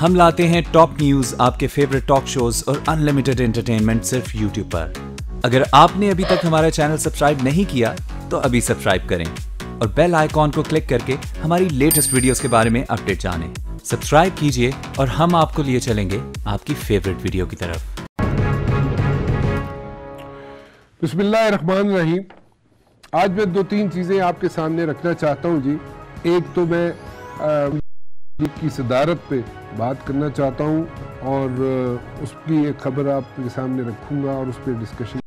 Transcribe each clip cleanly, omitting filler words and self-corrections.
ہم لاتے ہیں ٹاپ نیوز، آپ کے فیوریٹ ٹاک شوز اور انلمیٹڈ انٹرٹینمنٹ صرف یوٹیوب پر۔ اگر آپ نے ابھی تک ہمارا چینل سبسکرائب نہیں کیا تو ابھی سبسکرائب کریں اور بیل آئیکن کو کلک کر کے ہماری لیٹسٹ ویڈیوز کے بارے میں اپڈیٹ جانیں۔ سبسکرائب کیجئے اور ہم آپ کو لیے چلیں گے آپ کی فیوریٹ ویڈیو کی طرف۔ بسم اللہ الرحمن الرحیم۔ آج میں دو تین چیزیں آپ کے سامنے رکھنا چاہتا ہوں جی۔ ایک تو میں کی صدارت پہ بات کرنا چاہتا ہوں اور اس کی ایک خبر آپ کے سامنے رکھوں گا اور اس پہ ڈسکشن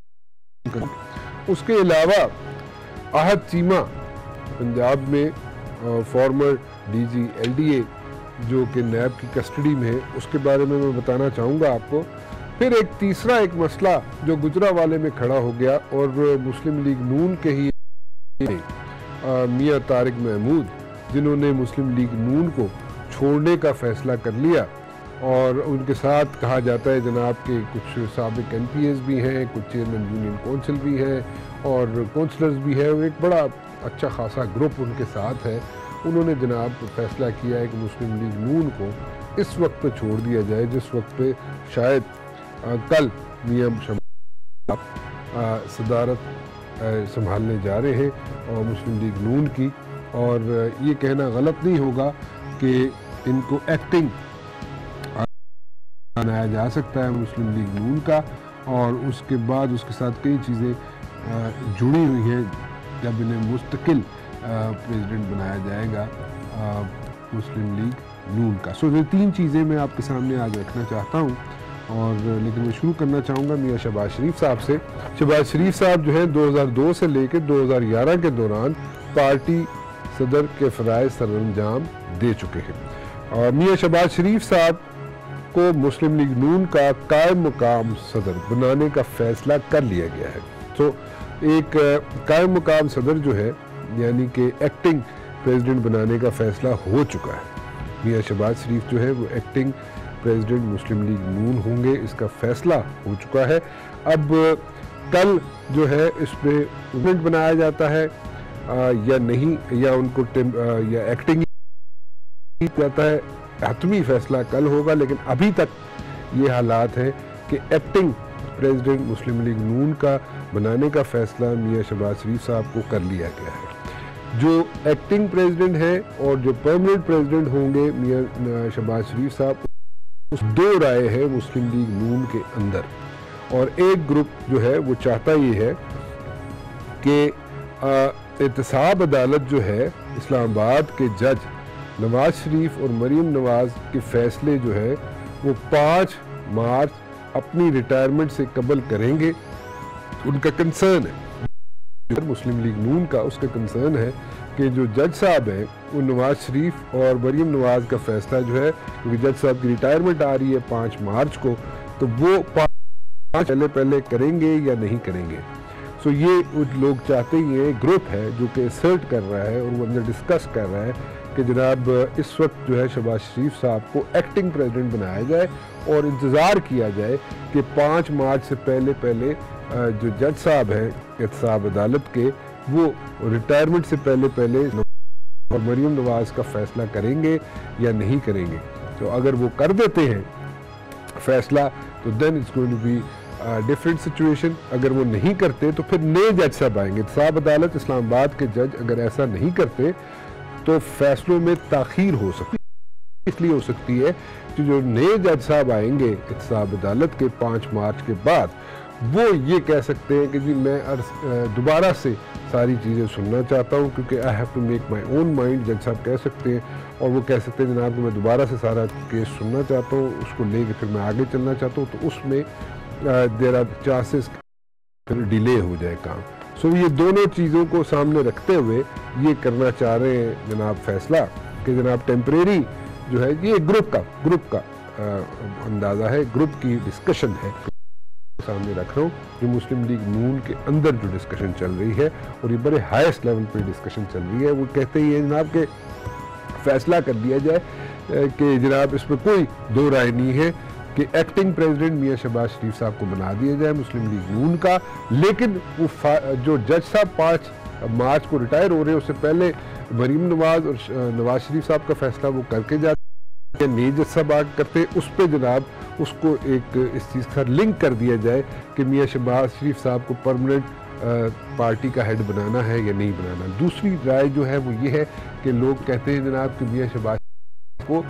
کروں گا۔ اس کے علاوہ احد چیمہ پنجاب میں former D G L D A جو کہ نیب کی کسٹڈی میں ہے، اس کے بارے میں بتانا چاہوں گا آپ کو۔ پھر ایک تیسرا مسئلہ جو گجرانوالے میں کھڑا ہو گیا اور مسلم لیگ نون کے ہی میاں طارق محمود جنہوں نے مسلم لیگ نون کو چھوڑنے کا فیصلہ کر لیا، اور ان کے ساتھ کہا جاتا ہے جناب کہ کچھ سابق این پی ایز بھی ہیں، کچھ چیئرمین یونین کونسل بھی ہیں اور کونسلرز بھی ہیں، ایک بڑا اچھا خاصا گروپ ان کے ساتھ ہے۔ انہوں نے جناب فیصلہ کیا ہے کہ مسلم لیگ نون کو اس وقت پہ چھوڑ دیا جائے جس وقت پہ شاید کل میاں صدارت سنبھالنے جا رہے ہیں اور مسلم لیگ نون کی، اور یہ کہنا غلط نہیں ہوگا کہ ان کو ایکٹنگ بنایا جا سکتا ہے مسلم لیگ نون کا، اور اس کے بعد اس کے ساتھ کئی چیزیں جڑی ہوئی ہیں جب انہیں مستقل پریزیڈنٹ بنایا جائے گا مسلم لیگ نون کا۔ یہ تین چیزیں میں آپ کے سامنے آج رکھنا چاہتا ہوں، اور لیکن میں شروع کرنا چاہوں گا میاں شہباز شریف صاحب سے۔ شہباز شریف صاحب جو ہے 2002 سے لے کے 2011 کے دوران پارٹی صدر کے فرائض سر انجام دے چکے ہیں، اور میاں شہباز شریف صاحب کو مسلم لیگ نون کا قائم مقام صدر بنانے کا فیصلہ کر لیا گیا ہے۔ تو ایک قائم مقام صدر جو ہے یعنی کہ ایکٹنگ پریزیڈنٹ بنانے کا فیصلہ ہو چکا ہے۔ میاں شہباز شریف جو ہے وہ ایکٹنگ پریزیڈنٹ مسلم لیگ نون ہوں گے، اس کا فیصلہ ہو چکا ہے۔ اب کل جو ہے اس پہ پریزیڈنٹ بنایا جاتا ہے یا نہیں، یا ان کو یا ایکٹنگ جاتا ہے، حتمی فیصلہ کل ہوگا، لیکن ابھی تک یہ حالات ہیں کہ ایکٹنگ پریزیڈنٹ مسلم لیگ نون کا بنانے کا فیصلہ میاں شہباز شریف صاحب کو کر لیا گیا ہے۔ جو ایکٹنگ پریزیڈنٹ ہے اور جو پرمننٹ پریزیڈنٹ ہوں گے میاں شہباز شریف صاحب، اس دو رائے ہے مسلم لیگ نون کے اندر، اور ایک گروپ جو ہے وہ چاہتا یہ ہے کہ احتساب عدالت جو ہے اسلام آباد کے جج نواز شریف اور مریم نواز کے فیصلے جو ہے وہ 5 مارچ اپنی ریٹائرمنٹ سے قبل کریں گے۔ ان کا کنسرن ہے مسلم لیگ نون کا، اس کا کنسرن ہے کہ جو جج صاحب ہیں وہ نواز شریف اور مریم نواز کا فیصلہ جو ہے، کیونکہ جج صاحب کی ریٹائرمنٹ آ رہی ہے 5 مارچ کو، تو وہ 5 پہلے کریں گے یا نہیں کریں گے۔ سو یہ لوگ چاہتے ہیں، گروپ ہے جو کہ اسرٹ کر رہا ہے اور وہ اندر ڈسکس کر رہا ہے کہ جناب اس وقت جو ہے شہباز شریف صاحب کو ایکٹنگ پریزیڈنٹ بنایا جائے اور انتظار کیا جائے کہ 5 مارچ سے پہلے جو جج صاحب ہیں احتساب عدالت کے، وہ ریٹائرمنٹ سے پہلے اور مریم نواز کا فیصلہ کریں گے یا نہیں کریں گے۔ تو اگر وہ کر دیتے ہیں فیصلہ تو then it's going to be different situation. اگر وہ نہیں کرتے تو پھر نئے جج صاحب آئیں گے۔ احتساب عدالت اسلام آباد کے جج اگر ایسا نہیں کرتے تو فیصلوں میں تاخیر ہو سکتی ہے، اس لیے ہو سکتی ہے کہ جو نئے جج صاحب آئیں گے احتساب عدالت کے 5 مارچ کے بعد، وہ یہ کہہ سکتے ہیں کہ جی میں دوبارہ سے ساری چیزیں سننا چاہتا ہوں، کیونکہ I have to make my own mind, جج صاحب کہہ سکتے ہیں، اور وہ کہہ سکتے ہیں جناب کہ میں دوبارہ سے سارا کیس سننا چاہتا ہوں، اس کو لے کے پھر میں آگے چلنا چاہتا ہوں، تو اس میں دیر آر چانسز پھر ڈیلے ہو جائے کام۔ سو یہ دونوں چیزوں کو سامنے رکھتے ہوئے یہ کرنا چاہ رہے ہیں جناب فیصلہ کہ جناب ٹیمپریری جو ہے، یہ گروپ کا اندازہ ہے، گروپ کی ڈسکشن ہے سامنے رکھ رہا ہوں، جو مسلم لیگ نون کے اندر جو ڈسکشن چل رہی ہے، اور یہ بڑے ہائیسٹ لیول پہ ڈسکشن چل رہی ہے۔ وہ کہتے ہی ہیں جناب کہ فیصلہ کر دیا جائے کہ جناب اس میں کوئی دو رائے نہیں ہے کہ ایکٹنگ پریزیڈنٹ میاں شہباز شریف صاحب کو بنا دیا جائے مسلم لیگ نون کا، لیکن وہ جو جج صاحب 5 مارچ کو ریٹائر ہو رہے ہیں، اس سے پہلے مریم نواز اور نواز شریف صاحب کا فیصلہ وہ کر کے جاتے نہیں جیسا بات کرتے اس پہ جناب اس کو ایک اس چیز کا لنک کر دیا جائے کہ میاں شہباز شریف صاحب کو پرماننٹ پارٹی کا ہیڈ بنانا ہے یا نہیں بنانا. دوسری رائے جو ہے وہ یہ ہے کہ لوگ کہتے ہیں جناب کہ میاں شہباز شریف کو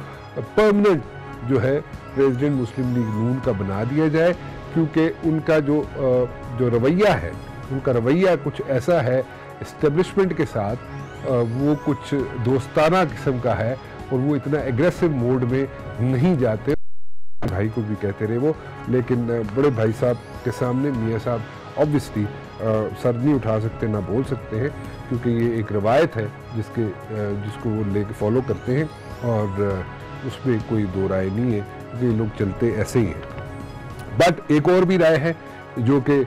پرماننٹ جو ہے پریزیڈنٹ مسلم لیگ نون کا بنا دیا جائے, کیونکہ ان کا جو رویہ ہے, ان کا رویہ کچھ ایسا ہے اسٹیبلشمنٹ کے ساتھ, وہ کچھ دوستانہ قسم کا ہے اور وہ اتنا ایگریسو موڈ میں نہیں جاتے. بھائی کو بھی کہتے رہے وہ, لیکن بڑے بھائی صاحب کے سامنے میاں صاحب آبویسلی سر نہیں اٹھا سکتے, نہ بول سکتے ہیں, کیونکہ یہ ایک روایت ہے جس کو وہ لے کے فالو کرتے ہیں, اور اس میں کوئی دو رائے نہیں ہے, کیونکہ یہ لوگ چلتے ایسے ہی ہیں. بٹ ایک اور بھی رائے ہے جو کہ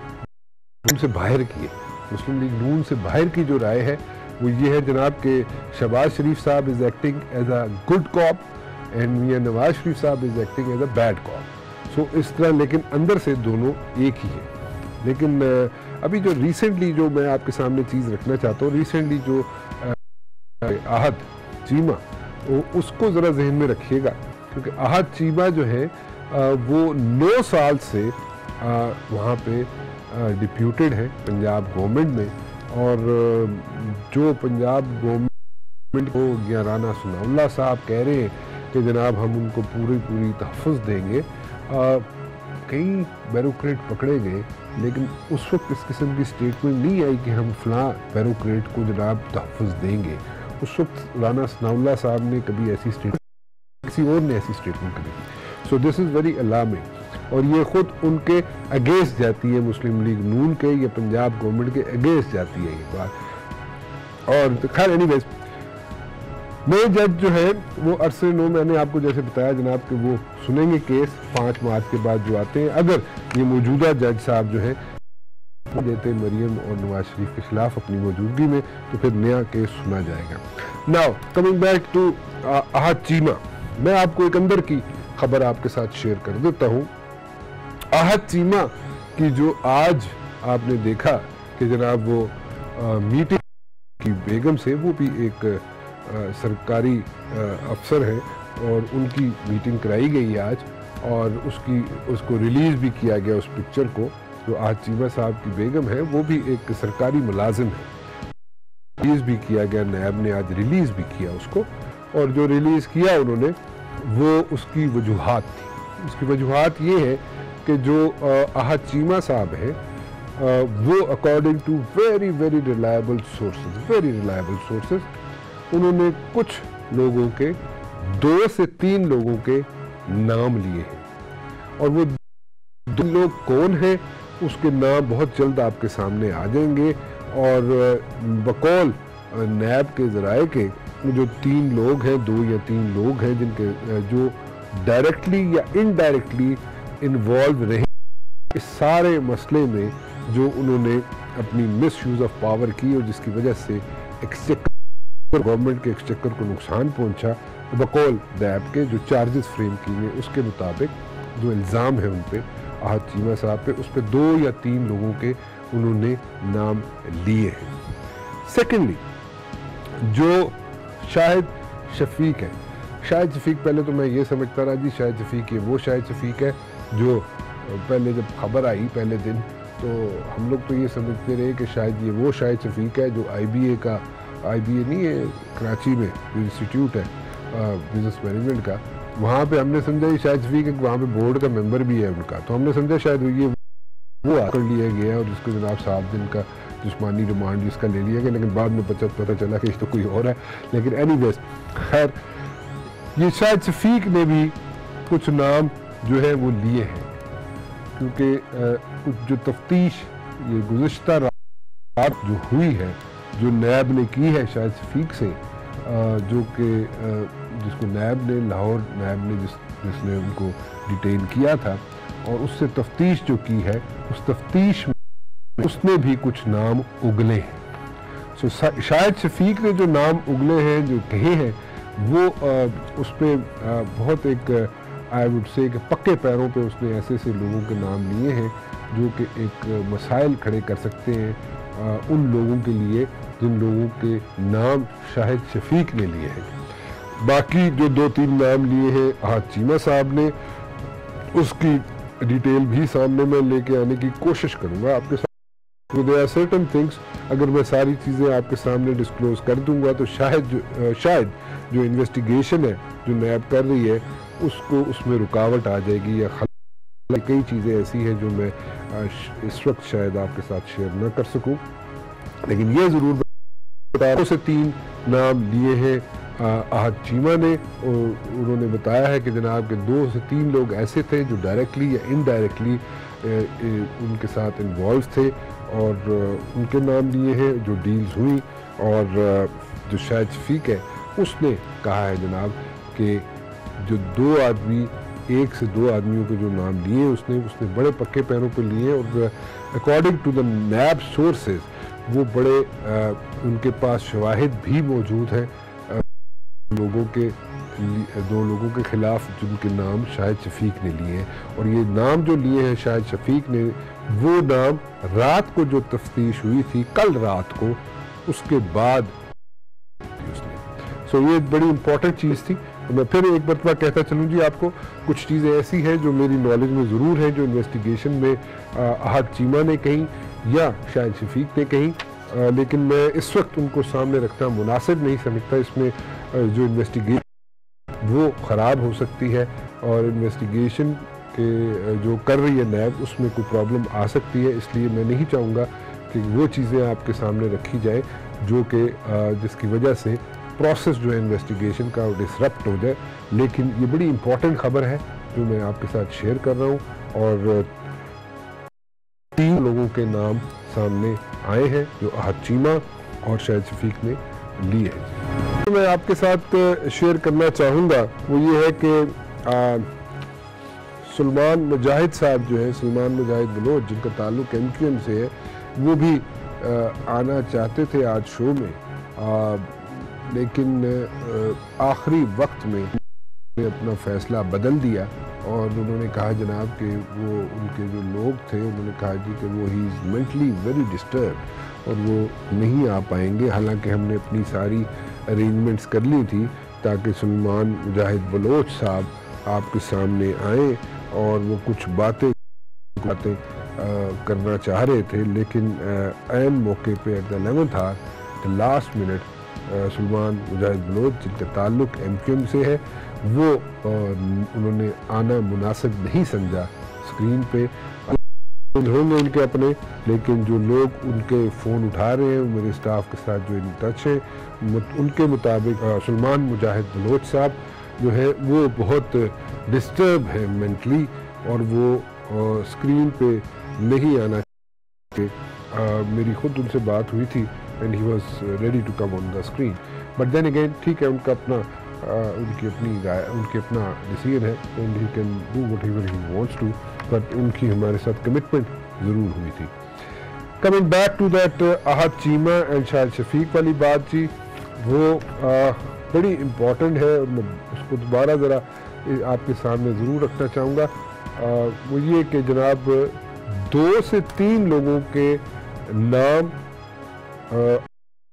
ان سے باہر کی ہے, مسلم لیگ نون سے باہر کی جو رائے ہے وہ یہ ہے جناب کہ شہباز شریف صاحب is acting as a good cop and Mian Nawaz Sharif صاحب is acting as a bad cop. So اس طرح, لیکن اندر سے دونوں ایک ہی ہیں. لیکن ابھی جو ریسنٹلی جو میں آپ کے سامنے چیز رکھنا چاہتا ہوں, ریسنٹلی جو احد چیمہ, اس کو ذرا ذہن میں رکھیے گا, کیونکہ احد چیمہ جو ہے وہ 9 سال سے وہاں پہ ڈپیوٹیڈ ہے پنجاب گورنمنٹ میں, اور جو پنجاب گورنمنٹ کو رانا ثناء اللہ صاحب کہہ رہے ہیں کہ جناب ہم ان کو پوری تحفظ دیں گے. کئی بیوروکریٹ پکڑے گئے, لیکن اس وقت اس قسم کی سٹیٹمنٹ نہیں آئی کہ ہم فلاں بیوروکریٹ کو جناب تحفظ دیں گے. اس وقت رانا ثناء اللہ صاحب نے کبھی ایسی سٹیٹمنٹ, کسی اور نے ایسی سٹیٹمنٹ کبھی کی. سو دس از ویری الارمنگ, اور یہ خود ان کے اگینسٹ جاتی ہے, مسلم لیگ نون کے یا پنجاب گورنمنٹ کے اگینسٹ جاتی ہے یہ بات. اور خیر اینی ویز, نئے جج جو ہے وہ عرصے نو, میں نے آپ کو جیسے بتایا جناب کہ وہ سنیں گے کیس 5 مارچ کے بعد جو آتے ہیں. اگر یہ موجودہ جج صاحب جو ہے دیتے مریم اور نواز شریف کے خلاف اپنی موجودگی میں, تو پھر نیا کیس سنا جائے گا. ناؤ کمنگ بیک ٹو احد چیمہ, میں آپ کو ایک اندر کی خبر آپ کے ساتھ شیئر کر دیتا ہوں. احد چیمہ کی جو آج آپ نے دیکھا کہ جناب وہ میٹنگ کی بیگم سے, وہ بھی ایک سرکاری افسر ہیں, اور ان کی میٹنگ کرائی گئی آج, اور اس کو ریلیز بھی کیا گیا. اس پکچر کو جو احد چیمہ صاحب کی بیگم ہے وہ بھی ایک سرکاری ملازم ہے, ریلیز بھی کیا گیا. نیب نے آج ریلیز بھی کیا اس کو, اور جو ریلیز کیا انہوں نے وہ اس کی وجوہات تھی. اس کی وجوہات یہ ہے کہ جو احد چیمہ صاحب ہیں وہ according to very reliable sources, انہوں نے کچھ لوگوں کے 2 سے 3 لوگوں کے نام لیے ہیں, اور وہ 2 لوگ کون ہیں اس کے نام بہت جلد آپ کے سامنے آ جائیں گے. اور بقول نیب کے ذرائع کے جو 3 لوگ ہیں, 2 یا 3 لوگ ہیں جن کے جو ڈائریکٹلی یا انڈائریکٹلی انوالو رہے اس سارے مسئلے میں, جو انہوں نے اپنی مس یوز آف پاور کی, اور جس کی وجہ سے گورنمنٹ کے ایکسچیکر کو نقصان پہنچا. بقول نیب کے جو چارجز فریم کی گئے اس کے مطابق جو الزام ہے ان پہ احد چیمہ صاحب پہ, اس پہ 2 یا 3 لوگوں کے انہوں نے نام لیے ہیں. سیکنڈلی جو شاہد شفیق ہے, شاہد شفیق پہلے تو میں یہ سمجھتا رہا جی شاہد شفیق یہ وہ شاہد شفیق ہے جو پہلے جب خبر آئی پہلے دن تو ہم لوگ تو یہ سمجھتے رہے کہ شاید یہ وہ شاہد شفیق ہے جو آئی بی اے نہیں ہے کراچی میں جو انسٹیٹیوٹ ہے بزنس مینجمنٹ کا, وہاں پہ ہم نے سمجھا یہ شاہد شفیق ہے, وہاں پہ بورڈ کا ممبر بھی ہے ان کا, تو ہم نے سمجھا شاید یہ وہ کر لیا گیا اور جس کو جناب 7 دن کا جسمانی ریمانڈ جس کا لے لیا گیا, لیکن بعد میں پتہ چلا کہ یہ تو کوئی اور ہے. لیکن اینی ویز خیر, یہ شاہد شفیق نے بھی کچھ نام جو ہے وہ لیے ہیں, کیونکہ کچھ جو تفتیش یہ گزشتہ رات جو ہوئی ہے جو نیب نے کی ہے شاہد شفیق سے, جو کہ جس کو نیب نے لاہور نیب نے جس نے ان کو ڈیٹین کیا تھا, اور اس سے تفتیش جو کی ہے اس تفتیش میں اس نے بھی کچھ نام اگلے ہیں. سو شاہد شفیق نے جو نام اگلے ہیں جو کہے ہیں وہ اس پہ بہت ایک آئی وڈ سے کہ پکے پیروں پہ اس نے ایسے لوگوں کے نام لیے ہیں جو کہ ایک مسائل کھڑے کر سکتے ہیں ان لوگوں کے لیے جن لوگوں کے نام شاہد شفیق نے لیے ہیں. باقی جو 2-3 نام لیے ہیں احد چیمہ صاحب نے، اس کی ڈیٹیل بھی سامنے میں لے کے آنے کی کوشش کروں گا آپ کے ساتھ. there are certain things اگر میں ساری چیزیں آپ کے سامنے ڈسکلوز کر دوں گا تو شاید جو انویسٹیگیشن ہے جو نیب کر رہی ہے اس میں رکاوٹ آ جائے گی، یا کئی چیزیں ایسی ہیں جو میں اس وقت شاید آپ کے ساتھ شیئر نہ کر سکوں. لیکن یہ ضرور بتا سے 3 نام لیے ہیں احد چیمہ نے، اور انہوں نے بتایا ہے کہ جناب کے 2 سے 3 لوگ ایسے تھے جو ڈائریکٹلی یا انڈائریکٹلی ان کے ساتھ انوالو تھے، اور ان کے نام لیے ہیں جو ڈیلز ہوئی. اور جو شاہد شفیق ہے اس نے کہا ہے جناب کہ جو 2 آدمی 1 سے 2 آدمیوں کے جو نام لیے اس نے بڑے پکے پیروں پہ لیے، اور according to the NAB sources وہ بڑے ان کے پاس شواہد بھی موجود ہیں 2 لوگوں کے خلاف جن کے نام شاہد شفیق نے لیے ہیں. اور یہ نام جو لیے ہیں شاہد شفیق نے، وہ نام رات کو جو تفتیش ہوئی تھی کل رات کو، اس کے بعد یہ بڑی امپورٹنٹ چیز تھی. میں پھر ایک مرتبہ کہتا چلوں جی آپ کو، کچھ چیزیں ایسی ہیں جو میری نالج میں ضرور ہیں، جو انویسٹیگیشن میں احد چیمہ نے کہیں یا شاہد شفیق نے کہیں، لیکن میں اس وقت ان کو سامنے رکھنا مناسب نہیں سمجھتا. اس میں جو انویسٹیگیشن وہ خراب ہو سکتی ہے، اور انویسٹیگیشن کے جو کر رہی ہے نیب اس میں کوئی پرابلم آ سکتی ہے. اس لیے میں نہیں چاہوں گا کہ وہ چیزیں آپ کے سامنے رکھی جائے جو کہ جس کی وجہ سے پروسیس جو ہے انویسٹیگیشن کا ڈسرپٹ ہو جائے. لیکن یہ بڑی امپورٹنٹ خبر ہے جو میں آپ کے ساتھ شیئر کر رہا ہوں، اور 3 لوگوں کے نام سامنے آئے ہیں جو احد چیمہ اور شاہد شفیق نے لیے ہیں. میں آپ کے ساتھ شیئر کرنا چاہوں گا وہ یہ ہے کہ سلمان مجاہد صاحب جو ہیں، سلمان مجاہد بلوچ، جن کا تعلق MQM سے ہے، وہ بھی آنا چاہتے تھے آج شو میں، لیکن آخری وقت میں اپنا فیصلہ بدل دیا، اور انہوں نے کہا جناب کہ وہ ان کے جو لوگ تھے انہوں نے کہا جی کہ وہ ہی از مینٹلی ویری ڈسٹرب اور وہ نہیں آ پائیں گے. حالانکہ ہم نے اپنی ساری ارینجمنٹس کر لی تھی تاکہ سلمان مجاہد بلوچ صاحب آپ کے سامنے آئیں، اور وہ کچھ باتیں کرنا چاہ رہے تھے، لیکن عین موقع پہ at the 11th hour the last minute Salman Mujahid Baloch جن کا تعلق MQM سے ہے، وہ انہوں نے آنا مناسب نہیں سمجھا. اسکرین پہ ہوں گے ان کے اپنے، لیکن جو لوگ ان کے فون اٹھا رہے ہیں میرے اسٹاف کے ساتھ جو ان ٹچ ہیں، ان کے مطابق سلمان مجاہد بلوچ صاحب جو ہے وہ بہت ڈسٹرب ہے مینٹلی، اور وہ اسکرین پہ نہیں آنا چاہتے. میری خود ان سے بات ہوئی تھی and he was ready to come on the screen, but then again ٹھیک ہے، ان کا اپنا ان کی اپنا ڈیسیژن ہے and he can do whatever he wants to, but ان کی ہمارے ساتھ کمٹمنٹ ضرور ہوئی تھی. coming back to that Uhud Cheema and شاہد شفیق والی بات جی، وہ بڑی امپورٹنٹ ہے، اور میں اس کو دوبارہ ذرا آپ کے سامنے ضرور رکھنا چاہوں گا. وہ یہ کہ جناب 2 سے 3 لوگوں کے نام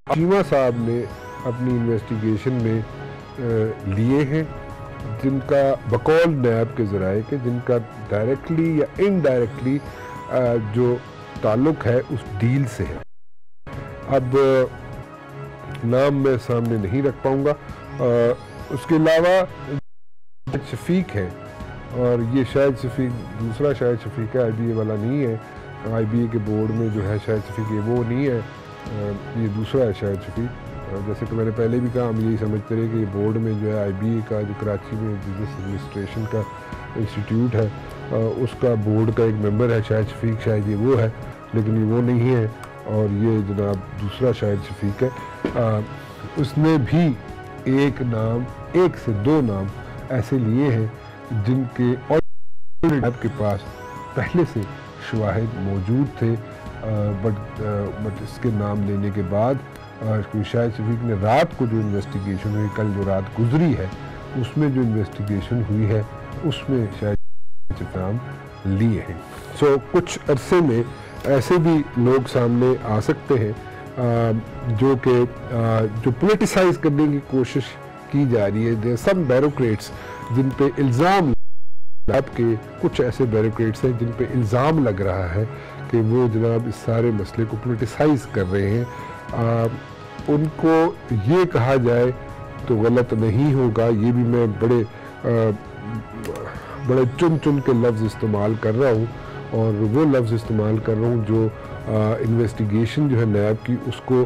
چیمہ صاحب نے اپنی انویسٹیگیشن میں لیے ہیں، جن کا بقول نیب کے ذرائع کے جن کا ڈائریکٹلی یا انڈائریکٹلی جو تعلق ہے اس ڈیل سے ہے. اب نام میں سامنے نہیں رکھ پاؤں گا. اس کے علاوہ شفیق ہے، اور یہ شاہد شفیق دوسرا شاہد شفیق ہے، IBA والا نہیں ہے. IBA کے بورڈ میں جو ہے شاہد شفیق وہ نہیں ہے، یہ دوسرا ہے شاہد شفیق. جیسے کہ میں نے پہلے بھی کہا، ہم یہی سمجھتے رہے کہ یہ بورڈ میں جو ہے IBA کا جو کراچی میں بزنس ایڈمنسٹریشن کا انسٹیٹیوٹ ہے، اس کا بورڈ کا ایک ممبر ہے شاہد شفیق، شاید یہ وہ ہے، لیکن یہ وہ نہیں ہے، اور یہ جناب دوسرا شاہد شفیق ہے. اس نے بھی 1 سے 2 نام ایسے لیے ہیں جن کے آپ کے پاس پہلے سے شواہد موجود تھے، بٹ اس کے نام لینے کے بعد شاہد شفیق نے رات کو جو انویسٹیگیشن ہوئی، کل جو رات گزری ہے اس میں جو انویسٹیگیشن ہوئی ہے اس میں شاہد شفیق نام لیے ہیں. سو کچھ عرصے میں ایسے بھی لوگ سامنے آ سکتے ہیں جو پولیٹیسائز کرنے کی کوشش کی جا رہی ہے. سم بیوروکریٹس جن پہ الزام, آپ کے کچھ ایسے بیوروکریٹس ہیں جن پہ الزام لگ رہا ہے کہ وہ جناب اس سارے مسئلے کو پولیٹیسائز کر رہے ہیں. ان کو یہ کہا جائے تو غلط نہیں ہوگا. یہ بھی میں بڑے چن کے لفظ استعمال کر رہا ہوں, اور وہ لفظ استعمال کر رہا ہوں جو انویسٹیگیشن جو ہے نیب کی اس کو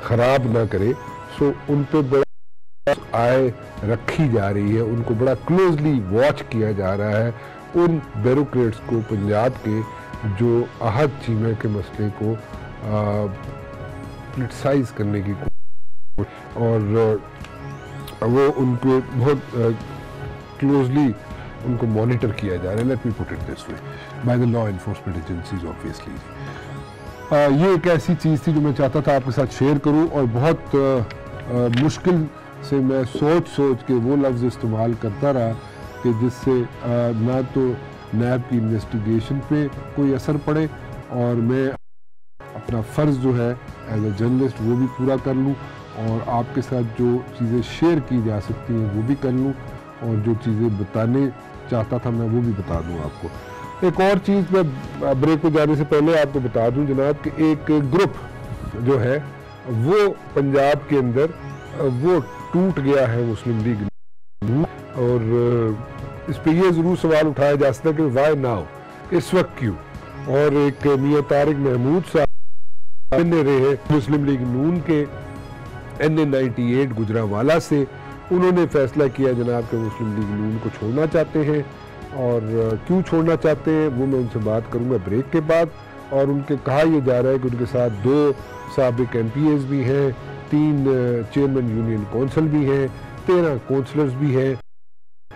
خراب نہ کرے. سو ان پہ بڑا آئے رکھی جا رہی ہے, ان کو بڑا کلوزلی واچ کیا جا رہا ہے, ان بیوروکریٹس کو پنجاب کے جو احد چیمہ کے مسئلے کو پولیٹیسائز کرنے کی کوشش, اور وہ ان کو بہت کلوزلی ان کو مانیٹر کیا جا رہا ہے. Let me put it this way, by the law enforcement agencies obviously. یہ ایک ایسی چیز تھی جو میں چاہتا تھا آپ کے ساتھ شیئر کروں, اور بہت مشکل سے میں سوچ کے وہ لفظ استعمال کرتا رہا کہ جس سے نہ تو نیب کی انویسٹیگیشن پہ کوئی اثر پڑے, اور میں اپنا فرض جو ہے ایز اے جرنلسٹ وہ بھی پورا کر لوں, اور آپ کے ساتھ جو چیزیں شیئر کی جا سکتی ہیں وہ بھی کر لوں, اور جو چیزیں بتانے چاہتا تھا میں وہ بھی بتا دوں آپ کو. ایک اور چیز میں بریک کو جانے سے پہلے آپ کو بتا دوں جناب کہ ایک گروپ جو ہے وہ پنجاب کے اندر وہ ٹوٹ گیا ہے, مسلم لیگ, اور اس پہ یہ ضرور سوال اٹھایا جا سکتا ہے کہ وائی ناؤ, اس وقت کیوں. اور ایک میاں طارق محمود صاحب نے رہے مسلم لیگ نون کے NA98 گجرانوالہ سے, انہوں نے فیصلہ کیا جناب کہ مسلم لیگ نون کو چھوڑنا چاہتے ہیں, اور کیوں چھوڑنا چاہتے ہیں وہ میں ان سے بات کروں گا بریک کے بعد. اور ان کے کہا یہ جا رہا ہے کہ ان کے ساتھ 2 سابق MPAs بھی ہیں, 3 چیئرمین یونین کونسل بھی ہیں, 13 کونسلرز بھی ہیں.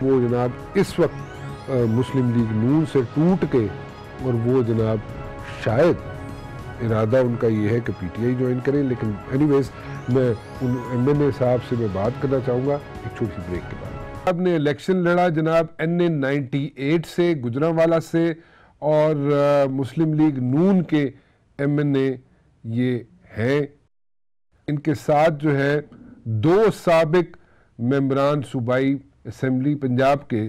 وہ جناب اس وقت مسلم لیگ نون سے ٹوٹ کے, اور وہ جناب شاید ارادہ ان کا یہ ہے کہ PTI جوائن کریں. لیکن اینی ویز میں ان MNA صاحب سے میں بات کرنا چاہوں گا ایک چھوٹی سی بریک کے بعد. آپ نے الیکشن لڑا جناب NA98 سے, گجرانوالہ سے, اور مسلم لیگ نون کے MNA یہ ہیں. ان کے ساتھ جو ہے 2 سابق ممبران صوبائی اسمبلی پنجاب کے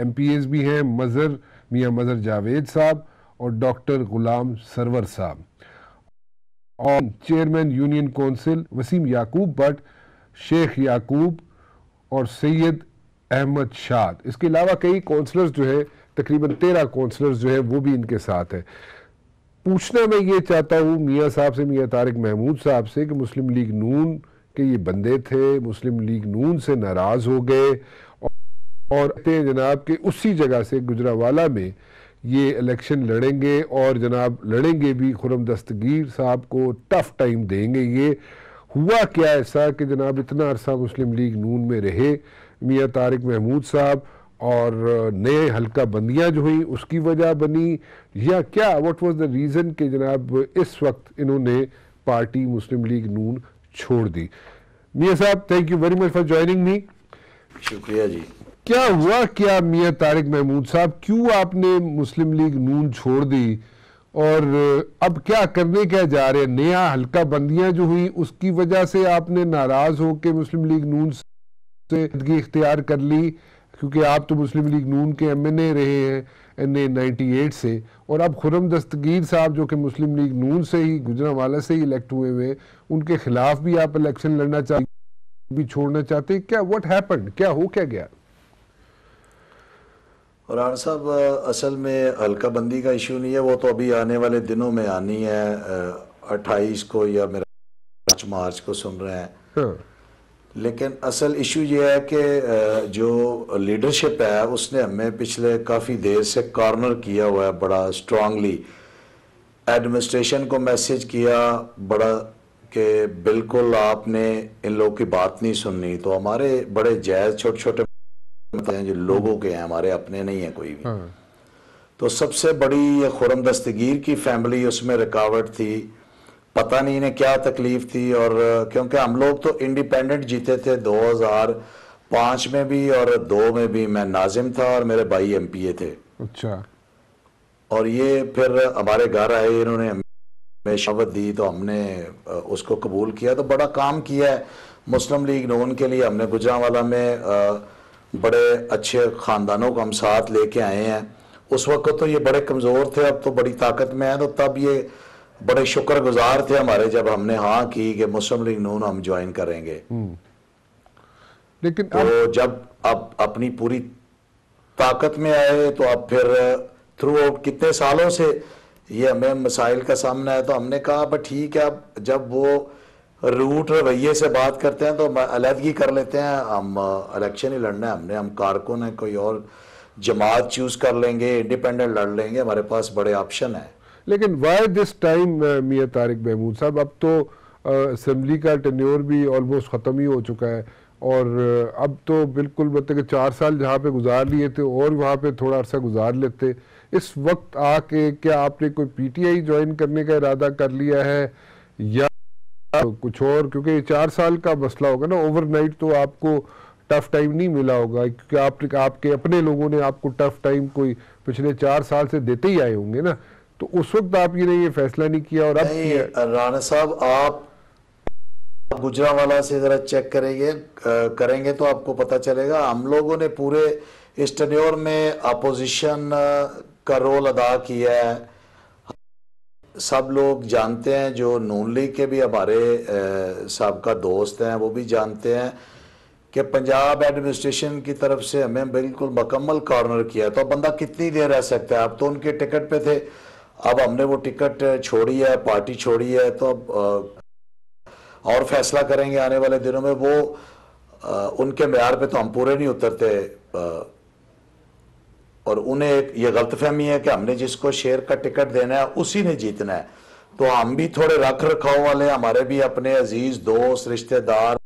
MPAs بھی ہیں, میاں مظہر جاوید صاحب اور ڈاکٹر غلام سرور صاحب, اور chairman union council Waseem Yaqoob Butt, Sheikh Yaqoob اور سید احمد شاد. اس کے علاوہ کئی کونسلرز جو ہے, تقریباً 13 کونسلرز جو ہے وہ بھی ان کے ساتھ ہیں. پوچھنا میں یہ چاہتا ہوں میاں صاحب سے, میاں طارق محمود صاحب سے, کہ مسلم لیگ نون کے یہ بندے تھے, مسلم لیگ نون سے ناراض ہو گئے, اور جناب کہ اسی جگہ سے گجرانوالہ میں یہ الیکشن لڑیں گے, اور جناب لڑیں گے بھی, خرم دستگیر صاحب کو ٹف ٹائم دیں گے. یہ ہوا کیا ایسا کہ جناب اتنا عرصہ مسلم لیگ نون میں رہے میاں طارق محمود صاحب, اور نئے حلقہ بندیاں جو ہوئیں اس کی وجہ بنی, یا کیا واٹ واز دا ریزن کہ جناب اس وقت انہوں نے پارٹی مسلم لیگ نون چھوڑ دی. میاں صاحب thank you very much for joining me. شکریہ جی. کیا ہوا کیا میاں طارق محمود صاحب, کیوں آپ نے مسلم لیگ نون چھوڑ دی, اور اب کیا کرنے کیا جا رہے ہیں؟ نیا حلقہ بندیاں جو ہوئی اس کی وجہ سے آپ نے ناراض ہو کے مسلم لیگ نون سے اختیار کر لی, کیونکہ آپ تو مسلم لیگ نون کے MNA رہے ہیں NA98 سے, اور اب خرم دستگیر صاحب جو کہ مسلم لیگ نون سے ہی, گجرانوالہ سے ہی الیکٹ ہوئے ہوئے, ان کے خلاف بھی آپ الیکشن لڑنا چاہتے, بھی چھوڑنا چاہتے, کیا واٹ ہیپنڈ, کیا ہو کیا گیا؟ قرآن صاحب اصل میں حلقہ بندی کا ایشو نہیں ہے, وہ تو ابھی آنے والے دنوں میں آنی ہے, 28 کو یا میرا 5 مارچ کو سن رہے ہیں. لیکن اصل ایشو یہ ہے کہ جو لیڈرشپ ہے اس نے ہمیں پچھلے کافی دیر سے کارنر کیا ہوا ہے بڑا سٹرانگلی. ایڈمنسٹریشن کو میسیج کیا بڑا کہ بالکل آپ نے ان لوگوں کی بات نہیں سننی. تو ہمارے بڑے جائز چھوٹے چھوٹے ہیں جو لوگوں کے ہیں, ہمارے اپنے نہیں ہیں کوئی بھی. تو سب سے بڑی خرم دستگیر کی فیملی اس میں رکاوٹ تھی, پتہ نہیں انہیں کیا تکلیف تھی. اور کیونکہ ہم لوگ تو انڈیپینڈنٹ جیتے تھے 2005 میں بھی اور 2 میں بھی, میں ناظم تھا اور میرے بھائی MPA تھے. اچھا. اور یہ پھر ہمارے گھر آئے, انہوں نے ہمیں شاوت دی تو ہم نے اس کو قبول کیا, تو بڑا کام کیا ہے. مسلم لیگ نون کے لیے ہم نے گجرانوالہ میں بڑے اچھے خاندانوں کو ہم ساتھ لے کے آئے ہیں. اس وقت تو یہ بڑے کمزور تھے, اب تو بڑی طاقت میں ہیں, تو تب یہ بڑے شکر گزار تھے ہمارے جب ہم نے ہاں کی کہ مسلم لیگ نون ہم جوائن کریں گے. لیکن تو جب اب اپنی پوری طاقت میں آئے تو اب پھر تھرو آؤٹ کتنے سالوں سے یہ ہمیں مسائل کا سامنا ہے, تو ہم نے کہا بس ٹھیک ہے, اب جب وہ روٹ رویے سے بات کرتے ہیں تو علیحدگی کر لیتے ہیں, ہم الیکشن ہی لڑنا ہے ہم کارکن ہیں, کوئی اور جماعت چوز کر لیں گے, انڈیپینڈنٹ لڑ لیں گے, ہمارے پاس بڑے آپشن ہیں. لیکن وائی دس ٹائم میاں طارق محمود صاحب, اب تو اسمبلی کا ٹینیور بھی آلموسٹ ختم ہی ہو چکا ہے, اور اب تو بالکل مطلب کہ 4 سال جہاں پہ گزار لیے تھے اور وہاں پہ تھوڑا عرصہ گزار لیتے, اس وقت آ کے کیا آپ نے کوئی پی ٹی آئی جوائن کرنے کا ارادہ کر لیا ہے یا کچھ اور؟ کیونکہ یہ 4 سال کا مسئلہ ہوگا نا, اوور نائٹ تو آپ کو ٹف ٹائم نہیں ملا ہوگا, کیونکہ آپ کے اپنے لوگوں نے آپ کو ٹف ٹائم کوئی پچھلے 4 سال سے دیتے ہی آئے ہوں گے نا, تو اس وقت آپ یہ فیصلہ نہیں کیا اور اب کیا؟ رانا صاحب آپ گجرانوالہ سے ذرا چیک کریں گے تو آپ کو پتہ چلے گا, ہم لوگوں نے پورے اس ٹینیور میں اپوزیشن کا رول ادا کیا ہے. سب لوگ جانتے ہیں, جو نون لیگ کے بھی ہمارے سابقہ دوست ہیں وہ بھی جانتے ہیں کہ پنجاب ایڈمنسٹریشن کی طرف سے ہمیں بالکل مکمل کارنر کیا, تو اب بندہ کتنی دیر رہ سکتا ہے. اب تو ان کے ٹکٹ پہ تھے, اب ہم نے وہ ٹکٹ چھوڑی ہے, پارٹی چھوڑی ہے, تو اب اور فیصلہ کریں گے آنے والے دنوں میں. وہ ان کے معیار پہ تو ہم پورے نہیں اترتے, اور انہیں یہ غلط فہمی ہے کہ ہم نے جس کو شیئر کا ٹکٹ دینا ہے اسی نے جیتنا ہے. تو ہم بھی تھوڑے رکھ رکھاؤ والے, ہمارے بھی اپنے عزیز دوست رشتہ دار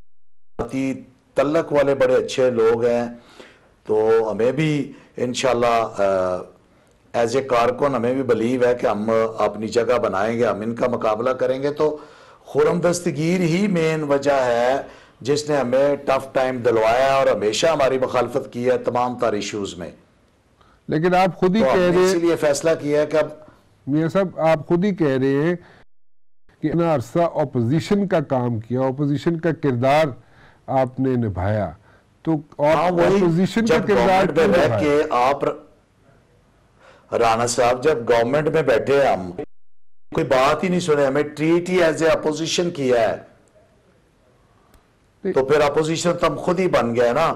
تعلق والے بڑے اچھے لوگ ہیں, تو ہمیں بھی انشاءاللہ ایز اے کارکن ہمیں بھی بلیو ہے کہ ہم اپنی جگہ بنائیں گے, ہم ان کا مقابلہ کریں گے. تو خرم دستگیر ہی مین وجہ ہے جس نے ہمیں ٹف ٹائم دلوایا اور ہمیشہ ہماری مخالفت کی ہے تمام تر ایشوز میں. لیکن آپ خود ہی تو کہہ ہم رہے نے ہیں اسی لیے فیصلہ کیا ہے کہ اب میاں صاحب, آپ خود ہی کہہ رہے ہیں کہ اتنا عرصہ اپوزیشن کا کام کیا, اپوزیشن کا کردار آپ نے نبھایا, تو اپوزیشن کا کردار کیوں نبھایا؟ کہ آپ رانا صاحب جب گورنمنٹ میں بیٹھے ہم کوئی بات ہی نہیں سنے, ہمیں ٹریٹ ہی ایز اے اپوزیشن کیا ہے, تو پھر اپوزیشن تو ہم خود ہی بن گئے نا.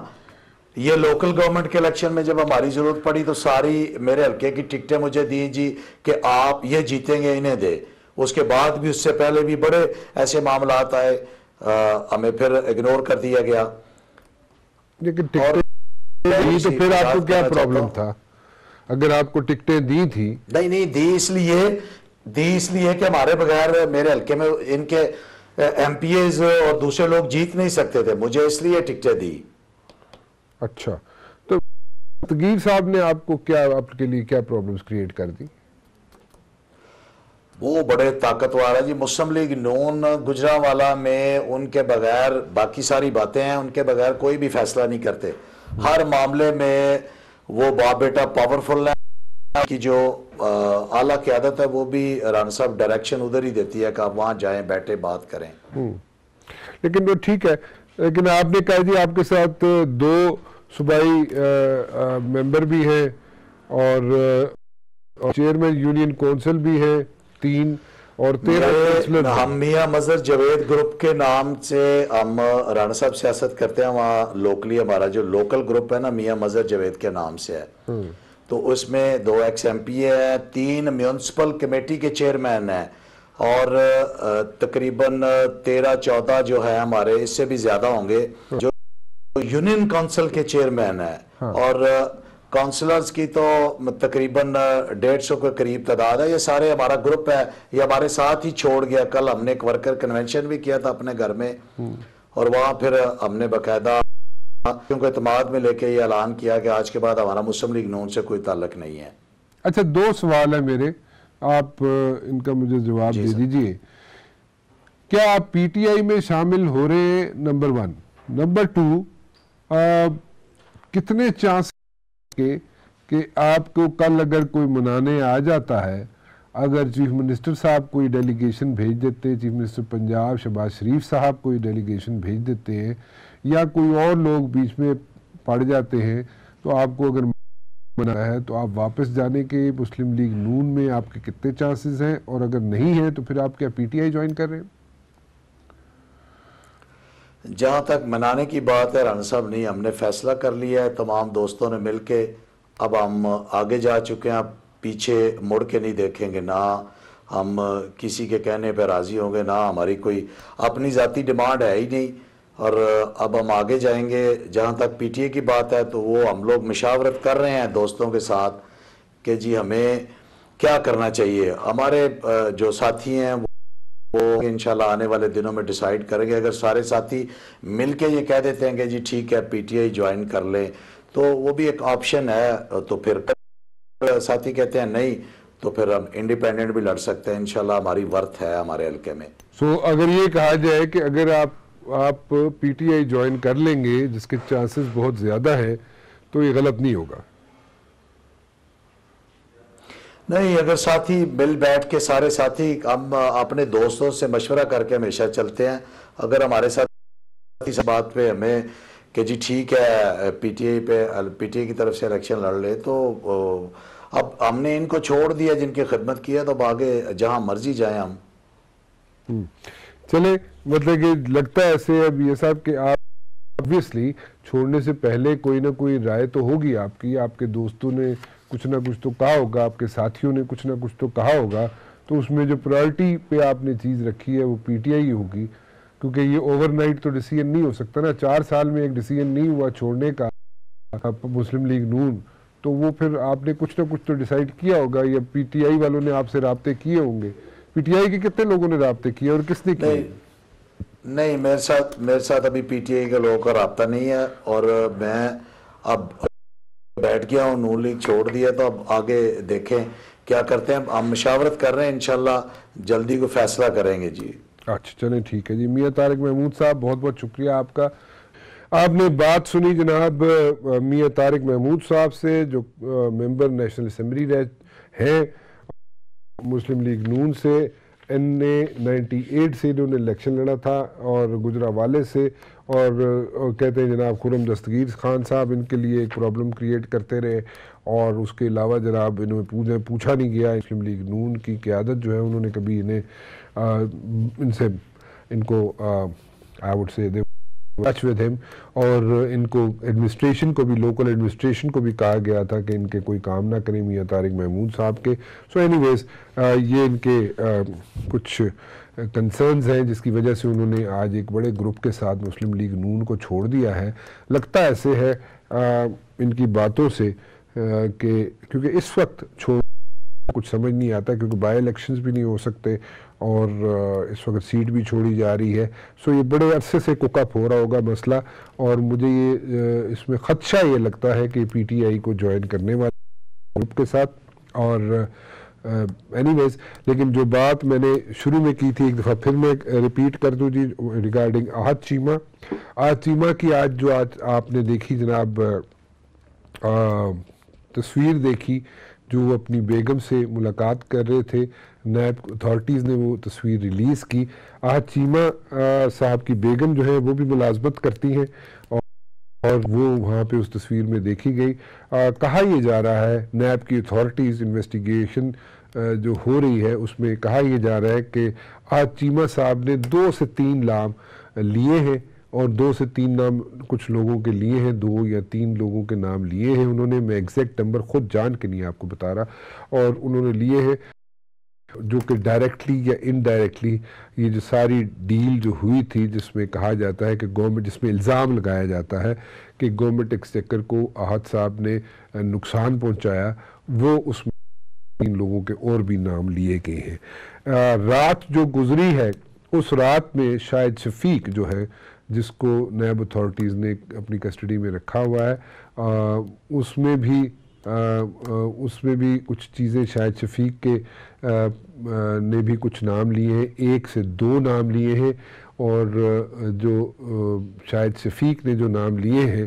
یہ لوکل گورنمنٹ کے الیکشن میں جب ہماری ضرورت پڑی تو ساری میرے حلقے کی ٹکٹیں مجھے دیں جی کہ آپ یہ جیتیں گے انہیں دے. اس کے بعد بھی اس سے پہلے بھی بڑے ایسے معاملات آئے, ہمیں پھر اگنور کر دیا گیا. لیکن ٹکٹیں دی تو پھر آپ کو کیا پرابلم تھا اگر آپ کو ٹکٹیں دی تھی؟ نہیں دی اس لیے کہ ہمارے بغیر میرے حلقے میں ان کے ایم پی ایز اور دوسرے لوگ جیت نہیں سکتے تھے, مجھے اس لیے ٹکٹیں دی. اچھا, تو دستگیر صاحب نے آپ کو کیا, آپ کے لیے کیا پرابلمز کریٹ کر دی؟ وہ بڑے طاقتور ہے جی. مسلم لیگ نون گجرانوالہ میں ان کے بغیر باقی ساری باتیں ہیں, ان کے بغیر کوئی بھی فیصلہ نہیں کرتے. ہر معاملے میں وہ باپ بیٹا پاورفل ہے, کی جو اعلیٰ قیادت ہے وہ بھی رانا صاحب ڈائریکشن ادھر ہی دیتی ہے کہ آپ وہاں جائیں, بیٹھے بات کریں. لیکن وہ ٹھیک ہے, لیکن آپ نے کہا جی آپ کے ساتھ 2 صوبائی ممبر بھی ہیں اور چیئرمین یونین کونسل بھی ہیں 3 اور 13. ہم میاں مظہر جاوید گروپ کے نام سے ہم رانا صاحب سیاست کرتے ہیں. وہاں لوکلی ہمارا جو لوکل گروپ ہے نا میاں مظہر جاوید کے نام سے ہے, تو اس میں 2 ایکس ایم پی ہیں, 3 میونسپل کمیٹی کے چیئرمین ہیں, اور تقریباً 13-14 جو ہے ہمارے اس سے بھی زیادہ ہوں گے جو یونین کونسل کے چیئرمین ہیں, اور کونسلرز کی تو تقریباً 150 کے قریب تعداد ہے. یہ سارے ہمارا گروپ ہے, یہ ہمارے ساتھ ہی چھوڑ گیا. کل ہم نے ایک ورکر کنونشن بھی کیا تھا اپنے گھر میں, اور وہاں پھر ہم نے باقاعدہ کیونکہ اعتماد میں لے کے یہ اعلان کیا کہ آج کے بعد ہمارا مسلم لیگ نون سے کوئی تعلق نہیں ہے. اچھا, 2 سوال ہیں میرے, آپ ان کا مجھے جواب دے دیجئے. کیا آپ پی ٹی آئی میں شامل ہو رہے ہیں؟ نمبر 1. نمبر 2, کتنے چانس کہ آپ کو کل اگر کوئی منانے آ جاتا ہے اگر چیف منسٹر صاحب کوئی ڈیلیگیشن بھیج دیتے، چیف منسٹر پنجاب شہباز شریف صاحب کوئی ڈیلیگیشن بھیج دیتے ہیں یا کوئی اور لوگ بیچ میں پڑ جاتے ہیں، تو آپ کو اگر بنا ہے تو آپ واپس جانے کے مسلم لیگ نون میں آپ کے کتنے چانسز ہیں، اور اگر نہیں ہیں تو پھر آپ کیا پی ٹی آئی جوائن کر رہے ہیں؟ جہاں تک منانے کی بات ہے رانا صاحب، نہیں، ہم نے فیصلہ کر لیا ہے تمام دوستوں نے مل کے، اب ہم آگے جا چکے ہیں، اب پیچھے مڑ کے نہیں دیکھیں گے، نہ ہم کسی کے کہنے پہ راضی ہوں گے، نہ ہماری کوئی اپنی ذاتی ڈیمانڈ ہے ہی نہیں، اور اب ہم آگے جائیں گے۔ جہاں تک پی ٹی اے کی بات ہے تو وہ ہم لوگ مشاورت کر رہے ہیں دوستوں کے ساتھ کہ جی ہمیں کیا کرنا چاہیے۔ ہمارے جو ساتھی ہیں وہ انشاءاللہ آنے والے دنوں میں ڈیسائیڈ کریں گے۔ اگر سارے ساتھی مل کے یہ کہہ دیتے ہیں کہ جی ٹھیک ہے پی ٹی آئی جوائن کر لیں تو وہ بھی ایک آپشن ہے، تو پھر ساتھی کہتے ہیں نہیں تو پھر ہم انڈیپینڈنٹ بھی لڑ سکتے ہیں، انشاءاللہ ہماری ورتھ ہے ہمارے حلقے میں۔ اگر یہ کہا جائے کہ اگر آپ پی ٹی آئی جوائن کر لیں گے جس کے چانسز بہت زیادہ ہیں تو یہ غلط نہیں ہوگا؟ نہیں، اگر ساتھی مل بیٹھ کے سارے ساتھی، ہم اپنے دوستوں سے مشورہ کر کے ہمیشہ چلتے ہیں، اگر ہمارے ساتھ اس بات پہ ہمیں کہ جی ٹھیک ہے پی ٹی آئی کی طرف سے الیکشن لڑ لے، تو اب ہم نے ان کو چھوڑ دیا جن کی خدمت کی ہے، تو اب آگے جہاں مرضی جائیں ہم۔ چلیں، مطلب کہ لگتا ہے ایسے اب یہ صاحب کہ آپ obviously چھوڑنے سے پہلے کوئی نہ کوئی رائے تو ہوگی آپ کی، آپ کے دوستوں نے کچھ نہ کچھ تو کہا ہوگا، آپ کے ساتھیوں نے کچھ نہ کچھ تو کہا ہوگا، تو اس میں جو پرائرٹی پہ آپ نے چیز رکھی ہے وہ پی ٹی آئی ہوگی، کیونکہ یہ اوور نائٹ تو ڈیسیجن نہیں ہو سکتا نا، 4 سال میں ایک ڈیسیجن نہیں ہوا چھوڑنے کا مسلم لیگ نون، تو وہ پھر آپ نے کچھ نہ کچھ تو ڈیسائیڈ کیا ہوگا، یا پی ٹی آئی والوں نے آپ سے رابطے کیے ہوں گے۔ پی ٹی آئی کے کتنے لوگوں نے رابطے کیے اور کس نے کیے؟ نہیں، میرے ساتھ ابھی پی ٹی آئی کے لوگوں کا رابطہ نہیں ہے، اور میں اب بیٹھ گیا ہوں، نون لیگ چھوڑ دیا، تو اب آگے دیکھیں کیا کرتے ہیں، ہم مشاورت کر رہے ہیں، انشاءاللہ جلدی کو فیصلہ کریں گے جی۔ اچھا چلیں ٹھیک ہے جی۔ میاں طارق محمود صاحب بہت بہت شکریہ آپ کا، آپ نے بات سنی جناب میاں طارق محمود صاحب سے، جو ممبر نیشنل اسمبلی ہیں مسلم لیگ نون سے، این اے 98 سے انہوں نے الیکشن لڑا تھا، اور گجرانوالے سے، اور کہتے ہیں جناب خرم دستگیر خان صاحب ان کے لیے ایک پرابلم کریٹ کرتے رہے، اور اس کے علاوہ جناب انہیں پوچھا نہیں گیا، مسلم لیگ نون کی قیادت جو ہے انہوں نے کبھی ان کو I would say they were touch with him، اور ان کو ایڈمنسٹریشن کو بھی، لوکل ایڈمنسٹریشن کو بھی کہا گیا تھا کہ ان کے کوئی کام نہ کریں میاں طارق محمود صاحب کے۔ سو اینی ویز یہ ان کے کچھ کنسرنز ہیں جس کی وجہ سے انہوں نے آج ایک بڑے گروپ کے ساتھ مسلم لیگ نون کو چھوڑ دیا ہے۔ لگتا ایسے ہے ان کی باتوں سے کہ کیونکہ اس وقت کچھ سمجھ نہیں آتا، کیونکہ بائی الیکشنز بھی نہیں ہو سکتے، اور اس وقت سیٹ بھی چھوڑی جا رہی ہے، سو یہ بڑے عرصے سے کوک اپ ہو رہا ہوگا مسئلہ، اور مجھے یہ اس میں خدشہ یہ لگتا ہے کہ پی ٹی آئی کو جوائن کرنے والے گروپ کے ساتھ۔ اور اینی ویز، لیکن جو بات میں نے شروع میں کی تھی ایک دفعہ پھر میں ریپیٹ کر دوں جی، ریگارڈنگ احد چیمہ کی آج آپ نے دیکھی جناب تصویر دیکھی، جو وہ اپنی بیگم سے ملاقات کر رہے تھے، نیب اتھارٹیز نے وہ تصویر ریلیز کی۔ احد چیمہ صاحب کی بیگم جو ہے وہ بھی ملازمت کرتی ہیں، اور وہ وہاں پہ اس تصویر میں دیکھی گئی۔ کہا یہ جا رہا ہے، نیب کی اتھارٹیز انویسٹیگیشن جو ہو رہی ہے اس میں کہا یہ جا رہا ہے کہ احد چیمہ صاحب نے 2 سے 3 نام لیے ہیں، اور 2 سے 3 نام کچھ لوگوں کے لیے ہیں، 2 یا 3 لوگوں کے نام لیے ہیں انہوں نے، میں ایگزیکٹ نمبر خود جان کے نہیں آپ کو بتا رہا، اور انہوں نے لیے ہیں جو کہ ڈائریکٹلی یا انڈائریکٹلی یہ جو ساری ڈیل جو ہوئی تھی، جس میں کہا جاتا ہے کہ گورنمنٹ، جس میں الزام لگایا جاتا ہے کہ گورنمنٹ ایکسچیکر کو احد صاحب نے نقصان پہنچایا، وہ اس میں 3 لوگوں کے اور بھی نام لیے گئے ہیں۔ رات جو گزری ہے اس رات میں شاہد شفیق جو ہے، جس کو نیب اتھارٹیز نے اپنی کسٹڈی میں رکھا ہوا ہے، اس میں بھی کچھ چیزیں شاہد شفیق کے نے بھی کچھ نام لیے ہیں، 1 سے 2 نام لیے ہیں، اور جو شاہد شفیق نے جو نام لیے ہیں،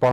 5